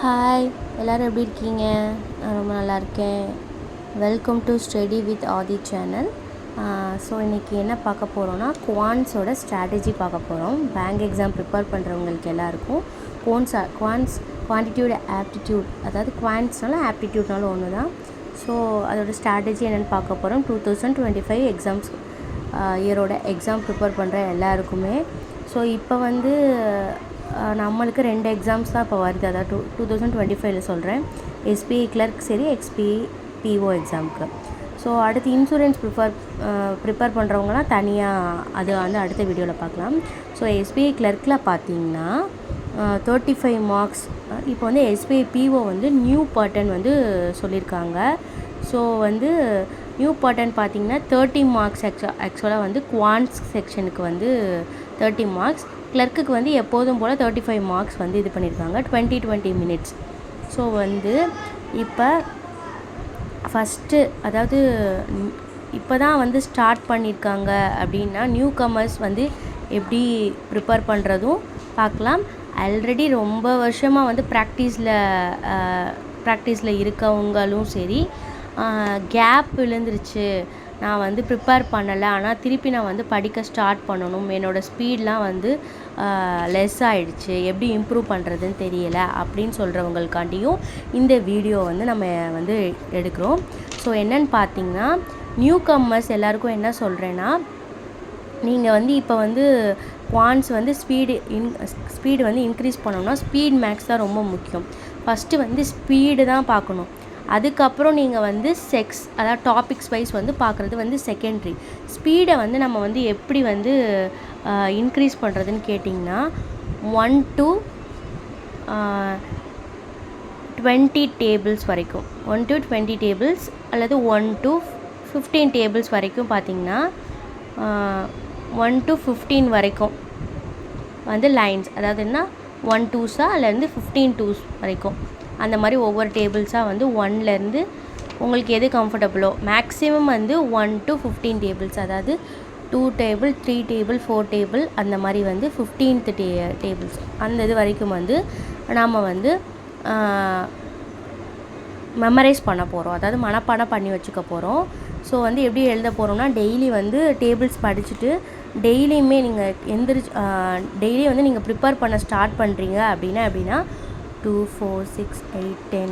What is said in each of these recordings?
Hi எல்லோரும் எப்படி இருக்கீங்க? நான் ரொம்ப நல்லா இருக்கேன். Welcome to study with Aadhi channel. So இன்றைக்கி என்ன பார்க்க போகிறோன்னா குவான்ஸோட ஸ்ட்ராட்டஜி பார்க்க போகிறோம். பேங்க் எக்ஸாம் ப்ரிப்பேர் பண்ணுறவங்களுக்கு எல்லாருக்கும் குவான்டிடியூட் ஆப்டிடியூட், அதாவது குவான்ஸ்னாலும் ஆப்டிடியூட்னாலும் ஒன்று தான். ஸோ அதோட ஸ்ட்ராட்டஜி என்னென்னு பார்க்க போகிறோம். 2025 எக்ஸாம்ஸ் இயரோட எக்ஸாம் ப்ரிப்பேர் பண்ணுற எல்லாருக்குமே. ஸோ இப்போ நம்மளுக்கு 2 எக்ஸாம்ஸ் தான் இப்போ வருது. அதாவது 2025 சொல்கிறேன். எஸ்பிஐ கிளர்க் சரி, எக்ஸ்பிஐ பிஓ எக்ஸாமுக்கு. ஸோ அடுத்து இன்சூரன்ஸ் ப்ரிப்பேர் பண்ணுறவங்களாம் தனியாக அது அடுத்த வீடியோவில் பார்க்கலாம். ஸோ எஸ்பிஐ கிளர்க்கில் பார்த்தீங்கன்னா 35 மார்க்ஸ். இப்போ எஸ்பிஐ பிஓ நியூ பேட்டர்ன் சொல்லியிருக்காங்க. ஸோ நியூ பேட்டர்ன் பார்த்தீங்கன்னா 30 மார்க்ஸ் ஆக்சுவலாக குவான்ஸ் செக்ஷனுக்கு 30 மார்க்ஸ். கிளர்க்குக்கு எப்போதும் போல் 35 மார்க்ஸ் இது பண்ணியிருக்காங்க. 20 மினிட்ஸ். ஸோ இப்போ ஃபஸ்ட்டு, அதாவது இப்போ தான் ஸ்டார்ட் பண்ணியிருக்காங்க அப்படின்னா நியூ கமர்ஸ் எப்படி ப்ரிப்பேர் பண்ணுறதும் பார்க்கலாம். ஆல்ரெடி ரொம்ப வருஷமாக ப்ராக்டிஸில் இருக்கவங்களும் சரி, கேப் விழுந்துருச்சு, நான் ப்ரிப்பேர் பண்ணலை, ஆனால் திருப்பி நான் படிக்க ஸ்டார்ட் பண்ணணும், என்னோடய ஸ்பீட்லாம் லெஸ் ஆகிடுச்சு, எப்படி இம்ப்ரூவ் பண்ணுறதுன்னு தெரியலை அப்படின்னு சொல்கிறவங்களுக்காண்டியும் இந்த வீடியோ நம்ம எடுக்கிறோம். ஸோ என்னென்னு பார்த்தீங்கன்னா, நியூ கம்மர்ஸ் எல்லாருக்கும் என்ன சொல்கிறேன்னா, நீங்கள் இப்போ குவான்ஸ் ஸ்பீடு இன்க்ரீஸ் பண்ணணும்னா ஸ்பீட் மேக்ஸ் தான் ரொம்ப முக்கியம். ஃபஸ்ட்டு ஸ்பீடு தான் பார்க்கணும். அதுக்கப்புறம் நீங்கள் அதாவது டாபிக்ஸ் வைஸ் பார்க்குறது செகண்ட்ரி. ஸ்பீடை நம்ம எப்படி இன்க்ரீஸ் பண்ணுறதுன்னு கேட்டிங்கன்னா 1 to 20 டேபிள்ஸ் வரைக்கும், 1 to 20 டேபிள்ஸ் அல்லது 1 to 15 டேபிள்ஸ் வரைக்கும் பார்த்திங்கன்னா 1 to 15 வரைக்கும் லைன்ஸ், அதாவது என்ன 1 2s அல்லது 15 2s வரைக்கும், அந்த மாதிரி ஒவ்வொரு டேபிள்ஸாக 1லேருந்து உங்களுக்கு எது கம்ஃபர்டபுளோ மேக்ஸிமம் 1 to 15 டேபிள்ஸ், அதாவது 2 டேபிள் 3 டேபிள் 4 டேபிள் அந்த மாதிரி 15th டேபிள்ஸ் அந்த இது வரைக்கும் நாம் மெமரைஸ் பண்ண போகிறோம், அதாவது மனப்பாடம் பண்ணி வச்சுக்க போகிறோம். ஸோ எப்படி எழுத போகிறோம்னா, டெய்லி டேபிள்ஸ் படிச்சுட்டு டெய்லியுமே நீங்கள் டெய்லி நீங்கள் ப்ரிப்பேர் பண்ண ஸ்டார்ட் பண்ணுறீங்க அப்படின்னா 2 4 6 8 10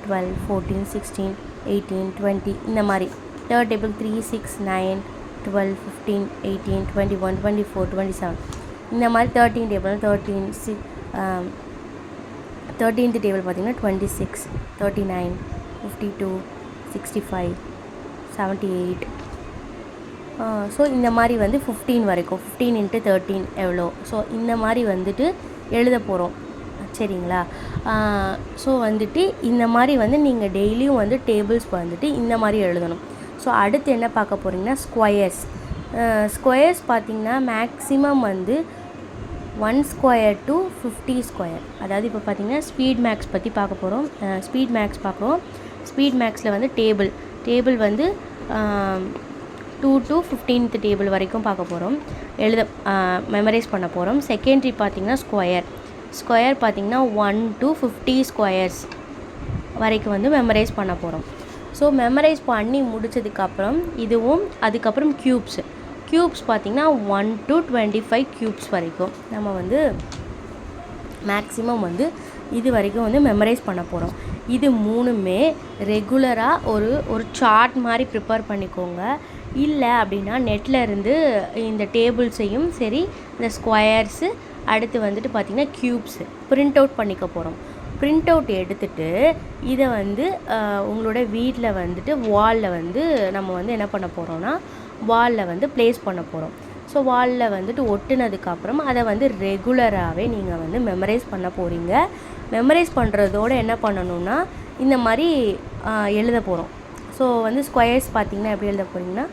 12 14 16 18 20 இந்த மாதிரி. தேர்ட் டேபிள் 3 6 9 12 15 18 21 24 27 இந்த மாதிரி. 13 டேபிள் 13th டேபிள் பார்த்திங்கன்னா 26 39 52 65 78. ஸோ இந்த மாதிரி 15 வரைக்கும், 15 into 13 எவ்வளோ, ஸோ இந்த மாதிரி எழுத போகிறோம். சரிங்களா? ஸோ இந்த மாதிரி நீங்கள் டெய்லியும் டேபிள்ஸ் இந்த மாதிரி எழுதணும். ஸோ அடுத்து என்ன பார்க்க போகிறீங்கன்னா ஸ்கொயர்ஸ் பார்த்திங்கன்னா மேக்ஸிமம் 1 square to 50 square. அதாவது இப்போ பார்த்திங்கன்னா ஸ்பீட் மேக்ஸ் பற்றி பார்க்க போகிறோம். ஸ்பீட் மேக்ஸ் பார்க்குறோம். ஸ்பீட் மேக்ஸில் டேபிள் 2 to 15th டேபிள் வரைக்கும் பார்க்க போகிறோம், மெமரைஸ் பண்ண போகிறோம். செகண்டரி பார்த்திங்கன்னா ஸ்கொயர் பார்த்திங்கன்னா 1 to 50 ஸ்கொயர்ஸ் வரைக்கும் மெமரைஸ் பண்ண போகிறோம். ஸோ மெமரைஸ் பண்ணி முடித்ததுக்கப்புறம் அதுக்கப்புறம் க்யூப்ஸ் பார்த்திங்கன்னா 1 to 25 க்யூப்ஸ் வரைக்கும் நம்ம மேக்ஸிமம் இது வரைக்கும் மெமரைஸ் பண்ண போகிறோம். இது மூணுமே ரெகுலராக ஒரு சார்ட் மாதிரி ப்ரிப்பேர் பண்ணிக்கோங்க. இல்லை அப்படின்னா நெட்டில் இருந்து இந்த டேபிள்ஸையும் சரி, இந்த ஸ்கொயர்ஸு, அடுத்து பார்த்திங்கன்னா க்யூப்ஸு பிரிண்ட் அவுட் பண்ணிக்க போகிறோம். பிரிண்ட் அவுட் எடுத்துகிட்டு இதை உங்களோட வீட்டில் வாலில் நம்ம என்ன பண்ண போகிறோன்னா, வாலில் ப்ளேஸ் பண்ண போகிறோம். ஸோ வாலில் ஒட்டுனதுக்கப்புறம் அதை ரெகுலராகவே நீங்கள் மெமரைஸ் பண்ண போகிறீங்க. மெமரைஸ் பண்ணுறதோடு என்ன பண்ணணுன்னா, இந்த மாதிரி எழுத போகிறோம். ஸோ ஸ்கொயர்ஸ் பார்த்திங்கன்னா எப்படி எழுத போகிறீங்கன்னா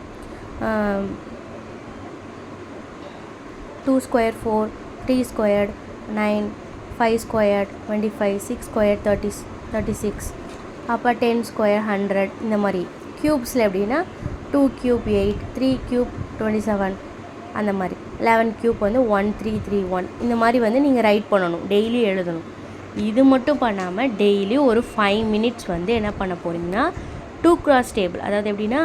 2 square 4 3 squared 9 5 squared 25 6 squared 36 அப்போ 10 square 100 இந்த மாதிரி. க்யூப்ஸில் எப்படின்னா 2 cube 8 3 cube 27 அந்த மாதிரி. 11 cube 1331 இந்த மாதிரி நீங்கள் ரைட் பண்ணணும், டெய்லி எழுதணும். இது மட்டும் பண்ணாமல் டெய்லி ஒரு 5 மினிட்ஸ் வந்து என்ன பண்ண போகிறீங்கன்னா 2 கிராஸ் டேபிள், அதாவது எப்படின்னா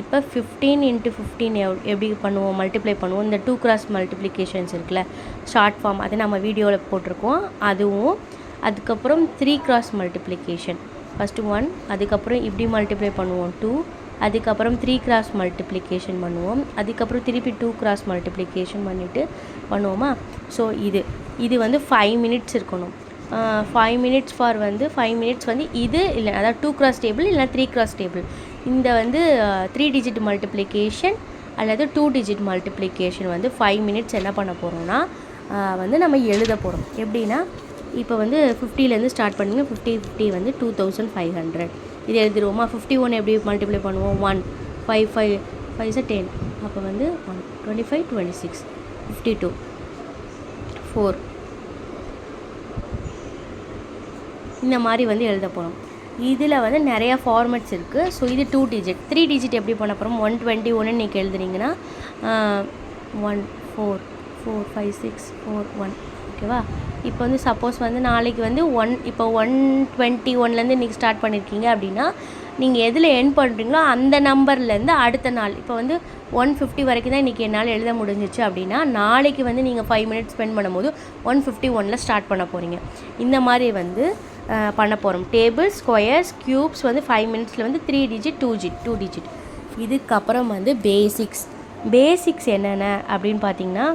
இப்போ 15 × 15 எப்படி பண்ணுவோம், மல்டிப்ளை பண்ணுவோம். இந்த 2 கிராஸ் மல்டிப்ளிகேஷன்ஸ் இருக்குல்ல, ஷார்ட் ஃபார்ம், அது நம்ம வீடியோவில் போட்டிருக்கோம். அதுவும் அதுக்கப்புறம் 3 கிராஸ் மல்டிப்ளிகேஷன், ஃபஸ்ட்டு 1, அதுக்கப்புறம் இப்படி மல்டிப்ளை பண்ணுவோம் 2, அதுக்கப்புறம் 3 கிராஸ் மல்டிப்ளிகேஷன் பண்ணுவோம், அதுக்கப்புறம் திருப்பி 2 கிராஸ் மல்டிப்ளிகேஷன் பண்ணிவிட்டு பண்ணுவோமா. ஸோ இது வந்து 5 மினிட்ஸ் இருக்கணும். 5 மினிட்ஸ் ஃபார் வந்து 5 மினிட்ஸ் வந்து இது இல்லை, அதாவது 2 கிராஸ் டேபிள் இல்லைனா 3 கிராஸ் டேபிள். இந்த வந்து 3 டிஜிட் மல்டிப்ளிகேஷன் அல்லது 2 டிஜிட் மல்டிப்ளிகேஷன் வந்து 5 மினிட்ஸ் என்ன பண்ண போகிறோம்னா வந்து நம்ம எழுத போகிறோம். எப்படின்னா இப்போ வந்து 50லேருந்து ஸ்டார்ட் பண்ணுங்க. 50 வந்து 2500. இது எழுதிடுவோமா. 51 எப்படி மல்டிப்ளை பண்ணுவோம், 1 5 5 5 is 10, அப்போ வந்து 1 25 26 52 4 இந்த மாதிரி வந்து எழுத போகிறோம். இதில் வந்து நிறையா ஃபார்மேட்ஸ் இருக்குது. ஸோ இது 2 டிஜிட். 3 டிஜிட் எப்படி பண்ண போகிறோம், 121 நீங்கள் எழுதுனீங்கன்னா 1 4 4 5 6 4 1, ஓகேவா. இப்போ வந்து சப்போஸ் வந்து நாளைக்கு வந்து இப்போ 121லேருந்து இன்றைக்கி ஸ்டார்ட் பண்ணியிருக்கீங்க அப்படின்னா நீங்கள் எதில் எண்ட் பண்ணுறீங்களோ அந்த நம்பர்லேருந்து அடுத்த நாள், இப்போ வந்து 150 வரைக்கும் தான் இன்றைக்கி என்னால் எழுத முடிஞ்சிச்சு அப்படின்னா நாளைக்கு வந்து நீங்கள் 5 மினிட்ஸ் ஸ்பெண்ட் பண்ணும்போது 151ல் ஸ்டார்ட் பண்ண போகிறீங்க. இந்த மாதிரி வந்து பண்ண போகிறோம். டேபிள், ஸ்கொயர்ஸ், க்யூப்ஸ் வந்து 5 மினிட்ஸில் வந்து 3 டிஜிட் 2 டிஜிட். இதுக்கப்புறம் வந்து பேசிக்ஸ் என்னென்ன அப்படின்னு பார்த்தீங்கன்னா,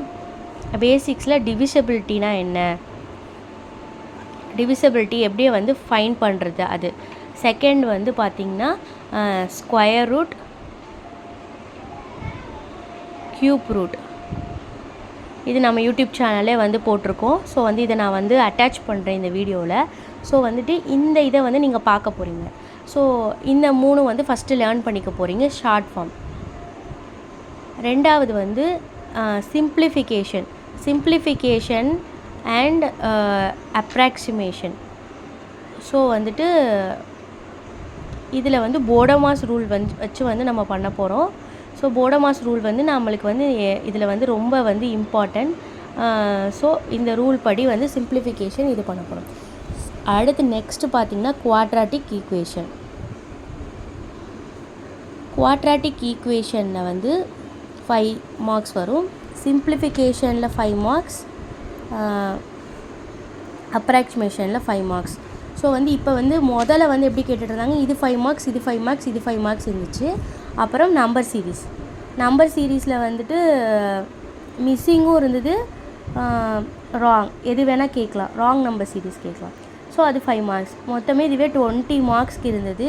பேசிக்ஸில் டிவிசபிலிட்டினா என்ன, டிவிசபிலிட்டி எப்படியே வந்து ஃபைண்ட் பண்ணுறது அது. செகண்ட் வந்து பார்த்திங்கன்னா ஸ்கொயர் ரூட், க்யூப் ரூட், இது நம்ம யூடியூப் சேனலே வந்து போட்டிருக்கோம். ஸோ வந்து இதை நான் வந்து அட்டாச் பண்ணுறேன் இந்த வீடியோவில். ஸோ வந்துட்டு இந்த இதை வந்து நீங்கள் பார்க்க போகிறீங்க. ஸோ இந்த 3 வந்து ஃபஸ்ட்டு லேர்ன் பண்ணிக்க போகிறீங்க, ஷார்ட் ஃபார்ம். ரெண்டாவது வந்து சிம்பிளிஃபிகேஷன் அண்ட் அப்ராக்சிமேஷன். ஸோ வந்துட்டு இதில் வந்து போடோமாஸ் ரூல் வச்சு வந்து நம்ம பண்ண போகிறோம். ஸோ போடோமாஸ் ரூல் வந்து நம்மளுக்கு வந்து இதில் வந்து ரொம்ப வந்து இம்பார்ட்டன்ட். ஸோ இந்த ரூல் படி வந்து சிம்பிளிஃபிகேஷன் இது பண்ண போகிறோம். அடுத்து நெக்ஸ்ட்டு பார்த்திங்கன்னா குவாட்ராட்டிக் ஈக்குவேஷனில் வந்து 5 மார்க்ஸ் வரும். சிம்பிளிஃபிகேஷனில் 5 மார்க்ஸ், அப்ராக்சிமேஷனில் 5 மார்க்ஸ். ஸோ வந்து இப்போ வந்து முதல்ல வந்து எப்படி கேட்டுட்ருந்தாங்க, இது 5 மார்க்ஸ், இது 5 மார்க்ஸ், இது 5 மார்க்ஸ் இருந்துச்சு. அப்புறம் நம்பர் சீரீஸில் வந்துட்டு மிஸ்ஸிங்கும் இருந்தது, ராங் எது வேணால் கேட்கலாம், ராங் நம்பர் சீரீஸ் கேட்கலாம். ஸோ அது 5 மார்க்ஸ். மொத்தமே இதுவே 20 மார்க்ஸ்க்கு இருந்தது.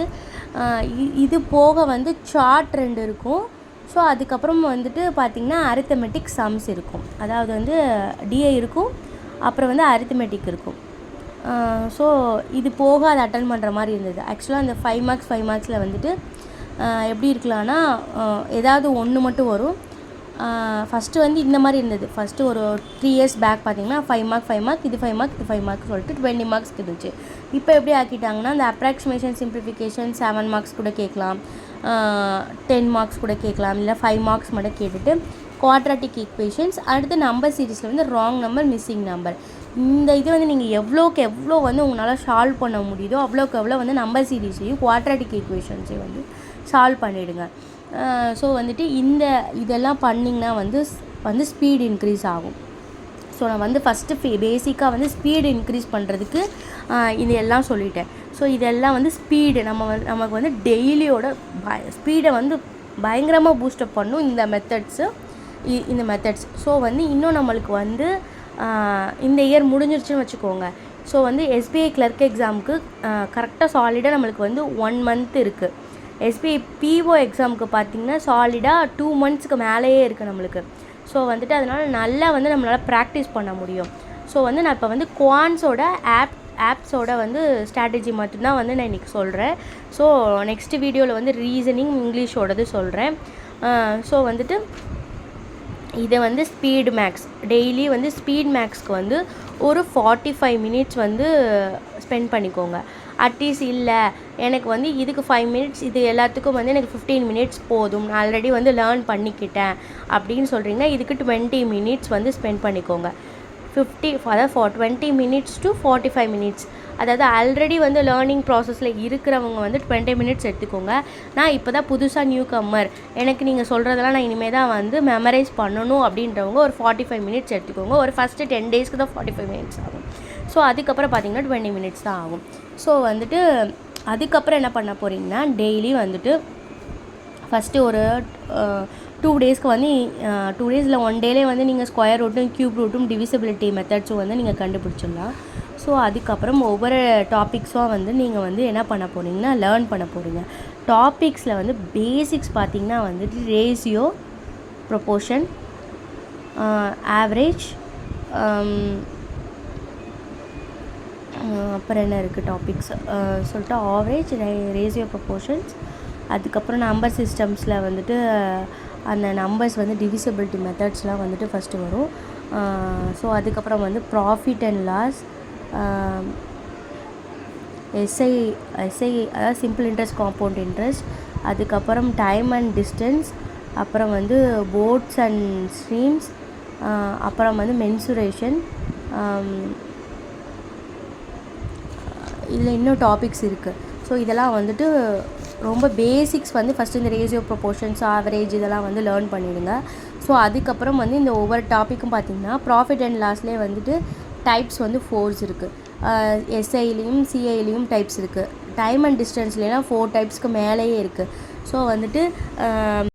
இது போக வந்து சார்ட் 2 இருக்கும். ஸோ அதுக்கப்புறம் வந்துட்டு பார்த்திங்கன்னா அரித்தமெட்டிக் சம்ஸ் இருக்கும், அதாவது வந்து டிஐ இருக்கும், அப்புறம் வந்து அரித்தமெட்டிக் இருக்கும். ஸோ இது போக அதை அட்டன் பண்ணுற மாதிரி இருந்தது. ஆக்சுவலாக அந்த 5 மார்க்ஸில் வந்துட்டு எப்படி இருக்கலாம்னா ஏதாவது ஒன்று மட்டும் வரும். ஃபஸ்ட்டு வந்து இந்த மாதிரி இருந்தது. ஃபஸ்ட்டு ஒரு 3 இயர்ஸ் பேக் பார்த்திங்கன்னா 5 மார்க், இது 5 மார்க், இது 5 மார்க் சொல்லிட்டு 20 மார்க்ஸ்க்கு இருந்துச்சு. இப்போ எப்படி ஆக்கிட்டாங்கன்னா இந்த அப்ராக்சிமேஷன், சிம்பிளிஃபிகேஷன் 7 மார்க்ஸ் கூட கேட்கலாம், 10 மார்க்ஸ் கூட கேட்கலாம், இல்லை 5 மார்க்ஸ் மட்டும் கேட்டுட்டு குவாட்ராட்டிக் ஈக்குவேஷன்ஸ். அடுத்து நம்பர் சீரீஸில் வந்து ராங் நம்பர், மிஸ்ஸிங் நம்பர். இந்த இது வந்து நீங்கள் எவ்வளோ வந்து உங்களால் சால்வ் பண்ண முடியுதோ அவ்வளோக்கு எவ்வளோ வந்து நம்பர் சீரீஸையும் குவாட்ராட்டிக் ஈக்குவேஷன்ஸையும் வந்து சால்வ் பண்ணிவிடுங்க. ஸோ வந்துட்டு இதெல்லாம் பண்ணிங்கன்னா வந்து ஸ்பீடு இன்க்ரீஸ் ஆகும். ஸோ நான் வந்து ஃபஸ்ட்டு பேசிக்காக வந்து ஸ்பீடு இன்க்ரீஸ் பண்ணுறதுக்கு இது எல்லாம் சொல்லிட்டேன். ஸோ இதெல்லாம் வந்து ஸ்பீடு நமக்கு வந்து டெய்லியோட ஸ்பீடை வந்து பயங்கரமாக பூஸ்டப் பண்ணும் இந்த மெத்தட்ஸ். ஸோ வந்து இன்னும் நம்மளுக்கு வந்து இந்த இயர் முடிஞ்சிருச்சுன்னு வச்சுக்கோங்க. ஸோ வந்து எஸ்பிஐ கிளர்க் எக்ஸாமுக்கு கரெக்டாக சாலிடாக நம்மளுக்கு வந்து 1 மந்த் இருக்குது. எஸ்பிஐ பிஓ எக்ஸாமுக்கு பார்த்திங்கன்னா சாலிடாக 2 மந்த்ஸ்க்கு மேலேயே இருக்குது நம்மளுக்கு. ஸோ வந்துட்டு அதனால் நல்லா வந்து நம்மளால் ப்ராக்டிஸ் பண்ண முடியும். ஸோ வந்து நான் இப்போ வந்து குவான்ஸோட ஆப்ஸோட வந்து ஸ்ட்ராட்டஜி மட்டும்தான் வந்து நான் இன்றைக்கி சொல்கிறேன். ஸோ நெக்ஸ்ட் வீடியோவில் வந்து ரீசனிங் இங்கிலீஷோடது சொல்கிறேன். ஸோ வந்துட்டு இதை வந்து ஸ்பீடு மேக்ஸ், டெய்லி வந்து ஸ்பீட் மேக்ஸ்க்கு வந்து ஒரு 45 மினிட்ஸ் வந்து ஸ்பெண்ட் பண்ணிக்கோங்க. அட்லீஸ்ட் இல்லை எனக்கு வந்து இதுக்கு 5 மினிட்ஸ், இது எல்லாத்துக்கும் வந்து எனக்கு 15 மினிட்ஸ் போதும், நான் ஆல்ரெடி வந்து லேர்ன் பண்ணிக்கிட்டேன் அப்படின்னு சொல்கிறீங்கன்னா இதுக்கு 20 மினிட்ஸ் வந்து ஸ்பெண்ட் பண்ணிக்கோங்க. அதாவது 20 மினிட்ஸ் டு 45 மினிட்ஸ். அதாவது ஆல்ரெடி வந்து லேர்னிங் ப்ராசஸில் இருக்கிறவங்க வந்து 20 மினிட்ஸ் எடுத்துக்கோங்க. நான் இப்போ தான் புதுசாக நியூ கம்மர், எனக்கு நீங்கள் சொல்கிறதெல்லாம் நான் இனிமேல் தான் வந்து மெமரைஸ் பண்ணணும் அப்படின்றவங்க ஒரு 45 மினிட்ஸ் எடுத்துக்கோங்க. ஒரு ஃபஸ்ட்டு 10 டேஸ்க்கு தான் 45 மினிட்ஸ் ஆகும். ஸோ அதுக்கப்புறம் பார்த்திங்கன்னா 20 மினிட்ஸ் தான் ஆகும். ஸோ வந்துட்டு அதுக்கப்புறம் என்ன பண்ண போகிறீங்கன்னா, டெய்லி வந்துட்டு ஃபஸ்ட்டு ஒரு 2 டேஸ்க்கு வந்து 2 டேஸில் 1 டேலே வந்து நீங்கள் ஸ்கொயர் ரூட்டும் க்யூப் ரூட்டும் டிவிசிபிலிட்டி மெத்தட்ஸும் வந்து நீங்கள் கண்டுபிடிச்சிடலாம். ஸோ அதுக்கப்புறம் ஒவ்வொரு டாபிக்ஸும் வந்து நீங்கள் வந்து என்ன பண்ண போகிறீங்கன்னா லேர்ன் பண்ண போகிறீங்க. டாபிக்ஸில் வந்து பேசிக்ஸ் பார்த்திங்கன்னா வந்துட்டு ரேஷியோ, ப்ரொபோர்ஷன், ஆவரேஜ், அப்புறம் என்ன இருக்குது டாபிக்ஸ் சொல்லிட்டு ஆவரேஜ், ரேஷியோ, ப்ரொபோர்ஷன்ஸ். அதுக்கப்புறம் நம்பர் சிஸ்டம்ஸில் வந்துட்டு அந்த நம்பர்ஸ் வந்து டிவிசிபிலிட்டி மெத்தட்ஸ்லாம் வந்துட்டு ஃபஸ்ட்டு வரும். ஸோ அதுக்கப்புறம் வந்து ப்ராஃபிட் அண்ட் லாஸ், எஸ்ஐ அதாவது சிம்பிள் இன்ட்ரெஸ்ட், காம்பவுண்ட் இன்ட்ரெஸ்ட். அதுக்கப்புறம் டைம் அண்ட் டிஸ்டன்ஸ், அப்புறம் வந்து போட்ஸ் அண்ட் ஸ்ட்ரீம்ஸ், அப்புறம் வந்து மென்சுரேஷன். இதில் இன்னும் டாபிக்ஸ் இருக்குது. ஸோ இதெல்லாம் வந்துட்டு ரொம்ப பேசிக்ஸ் வந்து ஃபஸ்ட்டு இந்த ரேஷியோ, ப்ரொபோர்ஷன்ஸ், ஆவரேஜ் இதெல்லாம் வந்து லேர்ன் பண்ணிவிடுங்க. ஸோ அதுக்கப்புறம் வந்து இந்த ஒவ்வொரு டாப்பிக்கும் பார்த்திங்கன்னா ப்ராஃபிட் அண்ட் லாஸ்லேயே வந்துட்டு டைப்ஸ் வந்து 4 இருக்குது. எஸ்ஐலையும் சிஐலையும் டைப்ஸ் இருக்குது. டைம் அண்ட் டிஸ்டன்ஸ்லாம் 4 டைப்ஸ்க்கு மேலேயே இருக்குது. ஸோ வந்துட்டு